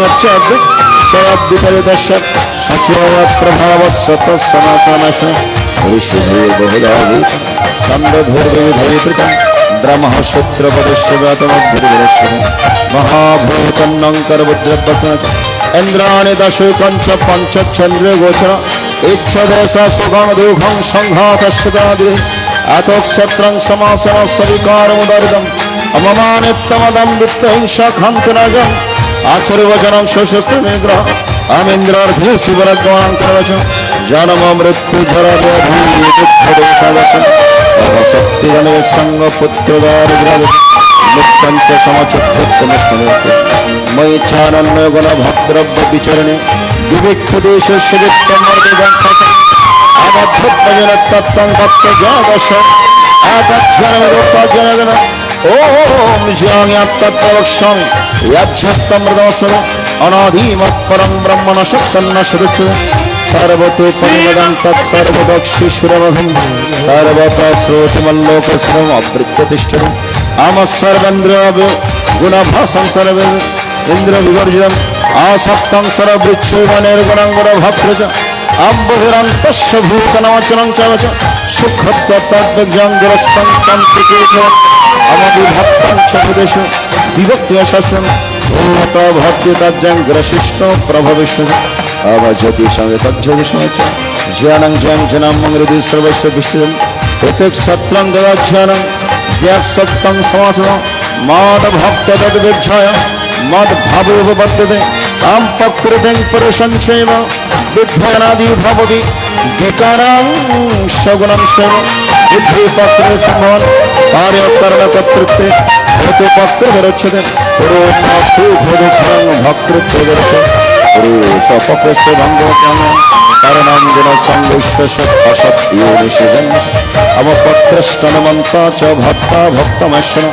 यच्चद्विपरिदश्य सचिवप्रभावस्सतः ऋषिभिर्बहुधा छन्दधूर्विधैकृतं ब्रह्मसूत्रपदश्चगातमद्भिर्विरश्य महाभूतन्नङ्करवज्रपत्न इन्द्राणि दशैकं च पञ्चचन्द्रे गोचर इच्छदेश सुखं दुःखं सङ्घातश्चदादि अतोक्षत्रं समासन सविकारमुदरिदम् अममानित्यमदं वित्तहिंसाखान्तनजम् आचर्यवचनं शोषस्तुनिग्रह अमीन्द्रार्थे शिवरग्वान् करवचम् जन्म मृत्यु जराव्याधि दुःखदोषावचम् शक्तिगणे संगपुत्रदारिद्र्य मुक्तं च समचित्तमस्तमूर्ति मयि चानन्य गुणभद्रव्य विचरणे विविक्तदेशस्य वित्तमर्दिदं सतम् अमद्धुत्मजन तत्त्वं तत्त्वज्ञादशम् आतज्जनमिदोपाज्जनगण ॐ ज्ञान्यात्तत्त्ववक्ष्यामि यच्छत्तमृतमस्मि अनादिमत्परं ब्रह्मण सत्तन्न श्रुत्य सर्वतोपनिमदं तत्सर्वदक्षिशिरमघं सर्वतः श्रोतिमल्लोकस्रम् अवृत्यतिष्ठति आमः सर्वेन्द्रिय गुणभासं सर्वे इन्द्रविवर्जितम् आसक्तं सर्ववृक्षैव निर्गुणं गुणभद्र च আব্বহিরান্তস্য ভূতনাচরং চরচ সুখত্ব তদ্বিজ্ঞান দুরস্তং চান্তিকে অমবিভক্তং চ প্রদেশ বিভক্তি শাস্ত্রম ভূত ভক্তি তজ্জং গ্রশিষ্ট প্রভবিষ্ণু অবজ্যোতি সঙ্গে তজ্জ্যোতি সঙ্গে জ্ঞানং জ্ঞান জনাম মঙ্গলদি সর্বস্ব বিষ্ণুম প্রত্যেক সত্রং দদাজ্ঞানং জ্ঞা সত্যং সমাসন মদ ভক্ত তদ্বিজ্ঞায় মদ ভাবোপপদ্যতে তাম প্রকৃতিং পুরুষঞ্চৈব বিদ্যানাদি ভববি বিকারাং সগুণং সেব বুদ্ধি পত্রে সম্ভবন কার্যকর্ণ কর্তৃত্বে হেতু পক্রদরচ্ছতে পুরুষ সুখদুঃখং ভক্তৃত্বদর্শ পুরুষ পক্রস্য ভঙ্গম কারণং গুণ সংবিশ্ব অসত্য নিষেধন অবপক্রষ্টনমন্ত চ ভক্তা ভক্তমশ্বন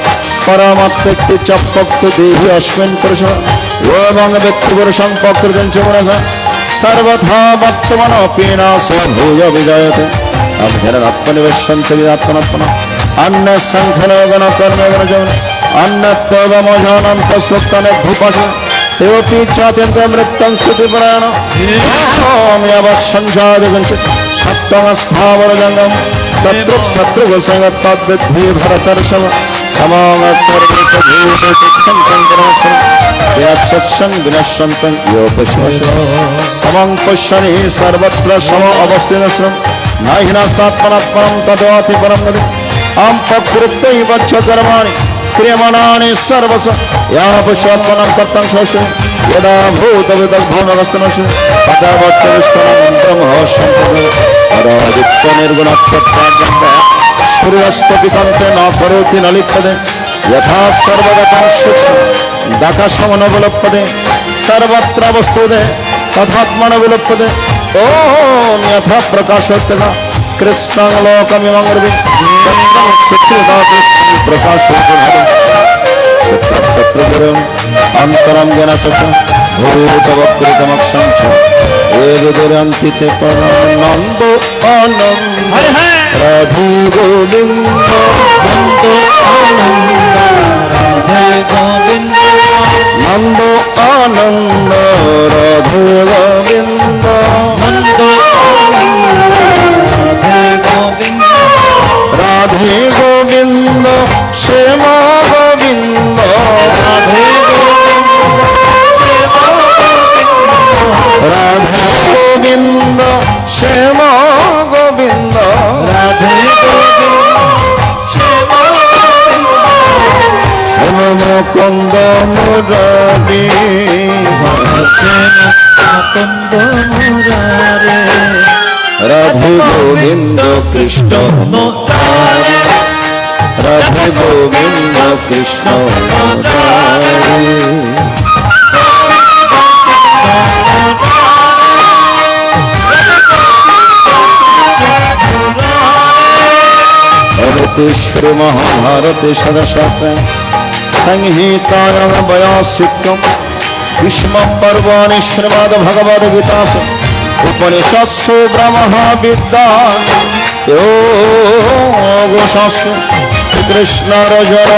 পরমাত্মক্তি চ পক্ত দেহি অস্মিন পুরুষ এবং ব্যক্তিপুরুষং প্রকৃতিং চ মনসা সর্বথা বর্তমান পীড়া স্বভূয় বিজয়তে আত্মনিবেশন্তি আত্মনাত্মনা অন্য সংখ্যন কর্মগণ যৌন অন্যত্বমজানন্ত শ্লোক্তনে ভূপাস তেপি চাত্যন্ত মৃত্যং স্তুতিপরায়ণ ওম ইয়াবৎ সঞ্জাদগঞ্চিত সত্যং স্থাবর জঙ্গম শত্রুসঙ্গ তদ্বিদ্ধি ভরতর্ষভ সমং সর্বেশ ভূতিষ্ঠং কর্মস্ব সৎসং বিনশ্যন্তং যোপশ্মশ সমং পশ্যনি সর্বত্র সম অবস্থিতস্রম নাহি নাস্তাত্মনাত্মনম তদোতি পরম নদী আম প্রকৃত্যৈ বচ্ছ কর্মাণি ক্রিয়মাণানি সর্বস ইয়া পুষ্পাত্মনম কর্তং শোষ यदा भूतविदग्भूमगस्तनशु पदावत्तविस्तनं ब्रह्म सम्पदरादित्य निर्गुणत्वत्याज्ञा सूर्यस्तपिकन्ते न करोति न लिप्यते यथा सर्वगतं सूक्ष्म दाकाशमनोपलप्यते सर्वत्र वस्तुते तथात्मनोपलप्यते ॐ यथा प्रकाशोत्तका कृष्णं लोकमिमं प्रकाशोत्तरं शत्रुगुरुं अंतरं ज्ञानसच भूतवक्रतमक्षं च वेदुरन्ति ते परमानन्दो आनन्द राधे गोविन्द नंदो आनंद राधे गोविंद नन्दो आनन्द राधे गोविन्द नंदो आनंद राधे गोविंद राधे गोविन्द श्यामा गोविन्द राधे गोविंद राधा गोविन्द श्यामा गोविन्द राधे मुकुंद मुरारी मुकुंद मुरारे राधे गोविंद कृष्ण मुरारी राधे गोविंद कृष्ण मुरारी श्री महाभारते सदशास्त्र संहितायां वयासिक्यं भीष्म पर्वाणि श्रीमद्भगवद्गीतासु उपनिषत्सु ब्रह्मविद्या योगशास्त्र श्रीकृष्णार्जुन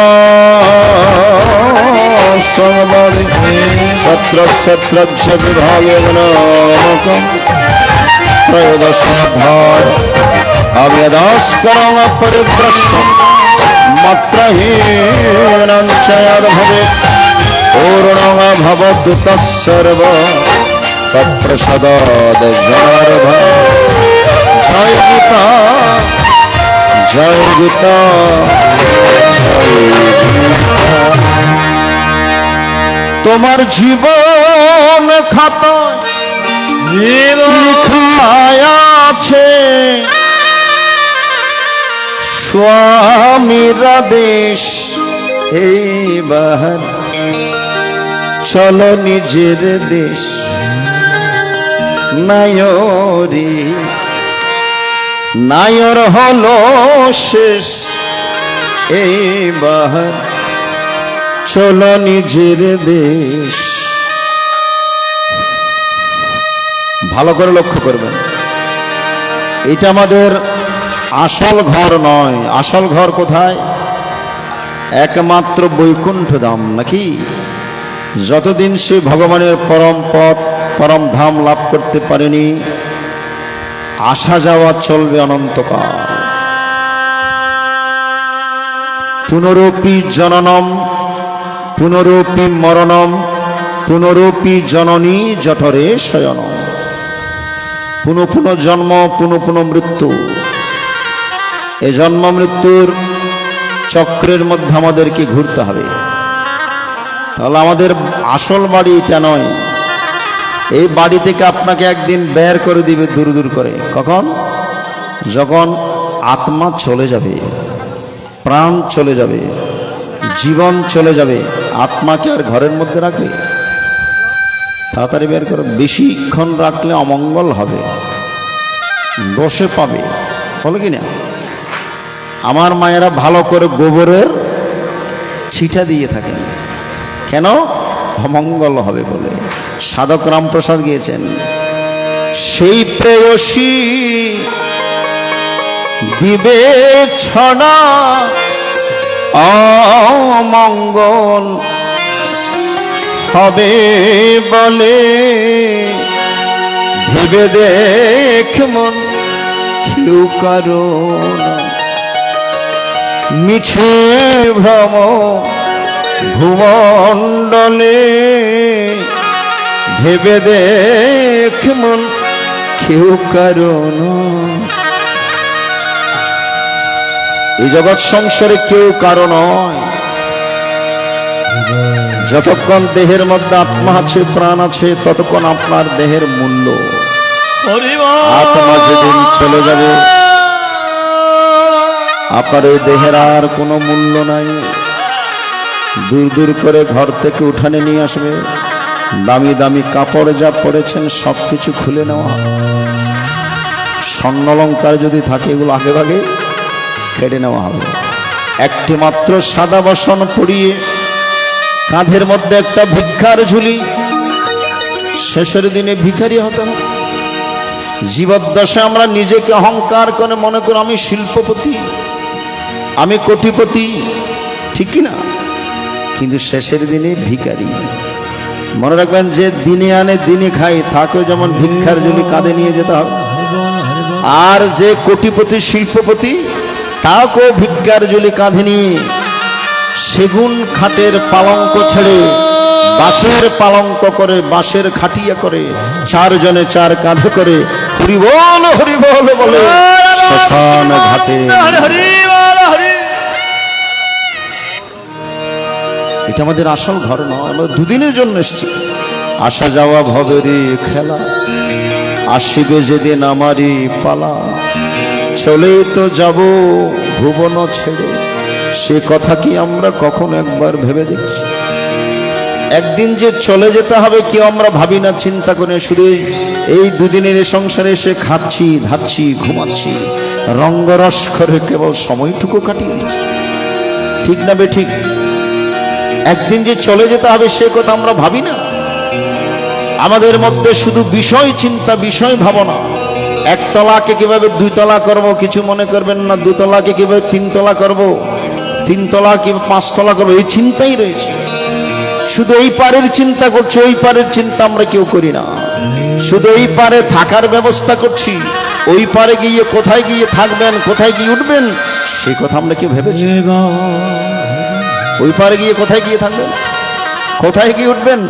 संवादे तत्र विभागे नामकं त्रयोदशाध्याय अव्यदास्करं परिभ्रष्टं मत्रहीनं च यद्भवेत् पूर्णं भवद्युतः सर्व तत्प्रसादाद् जय गीता जय गीता जय गीता তোমার জীবন খাতায় লেখা আছে স্বামীর আদেশ এইবার চলো নিজের দেশ নায়রে নায়র হলো শেষ এইবার চলো নিজের দেশ। ভালো করে লক্ষ্য করবেন, এটা আমাদের আসল ঘর নয়। আসল ঘর কোথায়? একমাত্র বৈকুণ্ঠ ধাম, নাকি? যতদিন সে ভগবানের পরম পথ পরম ধাম লাভ করতে পারেনি, আসা যাওয়া চলবে অনন্তকাল। পুনরপি জননম পুনরপি মরণম পুনরপি জননী জঠরে শয়নম। পুনঃ পুনঃ জন্ম পুনঃ পুনঃ মৃত্যু। এই জন্ম মৃত্যুর চক্রের মধ্যে আমাদেরকে ঘুরতে হবে। তাহলে আমাদের আসল বাড়ি এটা নয়। এই বাড়ি থেকে আপনাকে একদিন বের করে দিবে দূর দূর করে। কখন? যখন আত্মা চলে যাবে, প্রাণ চলে যাবে, জীবন চলে যাবে, আত্মাকে আর ঘরের মধ্যে রাখবে? তাড়াতাড়ি বের করে। বেশিক্ষণ রাখলে অমঙ্গল হবে, দোষে পাবে, বলো কি না? আমার মায়েরা ভালো করে গোবরের ছিটা দিয়ে থাকেন। কেন? অমঙ্গল হবে বলে। সাধক রামপ্রসাদ গিয়েছেন, সেই প্রেয়সী বিবেচনা অমঙ্গল হবে বলে, ভেবে দেখ মন কেউ কারণ মিছে ভ্রম ভুমণ্ডলে, ভেবে দেখ মন কেউ কারণ। এই জগৎ সংসারে কেউ কারণ নয়। যতক্ষণ দেহের মধ্যে আত্মা আছে, প্রাণ আছে, ততক্ষণ আপনার দেহের মূল্য। আত্মা যেদিন চলে যাবে, আপনার এই দেহের আর কোনো মূল্য নাই। দূর দূর করে ঘর থেকে উঠানে নিয়ে আসবে, দামি দামি কাপড় যা পরেছেন সব কিছু খুলে নেওয়া। স্বর্ণালঙ্কার যদি থাকে এগুলো আগে ভাগে কেটে নেওয়া হবে। একটি মাত্র সাদা বাসন পরিয়ে কাঁধের মধ্যে একটা ভিক্ষার ঝুলি, শেষের দিনে ভিখারি হতে হবে। জীবদ্দশা আমরা নিজেকে অহংকার করে মনে করি আমি শিল্পপতি, আমি কোটিপতি, ঠিক কি না? কিন্তু শেষের দিনে ভিখারি। মনে রাখবেন, যে দিনে আনে দিনে খাই, তাকেও যেমন ভিক্ষার ঝুলি কাঁধে নিয়ে যেতে হবে। আর যে কোটিপতি শিল্পপতি, তাকেও ভিক্ষার ঝুলি কাঁধে নিয়ে সেগুন খাটের পালঙ্ক ছেড়ে বাঁশের পালঙ্ক করে, বাঁশের খাটিয়া করে, চারজনে চার কাঁধে করে হরিবল বলে শ্মশান ঘাটে। এটা আমাদের আসল ঘর নয়। আমরা দুদিনের জন্য এসেছি। আসা যাওয়া ভবেরই খেলা, আসিবে যেদিন আমারই পালা, চলে তো যাব ভুবন ছেড়ে। সে কথা কি আমরা কখনো একবার ভেবে দেখছি? একদিন যে চলে যেতে হবে কেউ আমরা ভাবি না, চিন্তা করে। শুধু এই দুদিনের এই সংসারে এসে খাচ্ছি, ধাচ্ছি, ঘুমাচ্ছি, রঙ্গরস করে কেবল সময়টুকু কাটিয়ে। ঠিক না বে ঠিক? একদিন যে চলে যেতে হবে সে কথা আমরা ভাবি না। আমাদের মধ্যে শুধু বিষয় চিন্তা, বিষয় ভাবনা। একতলাকে কিভাবে দুইতলা করব কিছু মনে করবেন না। দুতলাকে কিভাবে তিনতলা করব, তিনতলা কি পাঁচতলা করবো, এই চিন্তাই রয়েছে। শুধু এই পারের চিন্তা করছি, ওই পারের চিন্তা আমরা কেউ করি না। শুধু এই পারে থাকার ব্যবস্থা করছি, ওই পারে গিয়ে কোথায় গিয়ে থাকবেন, কোথায় গিয়ে উঠবেন সে কথা আমরা কেউ ভেবেছি? ওই পারে গিয়ে কোথায় গিয়ে থাকবেন, কোথায় গিয়ে উঠবেন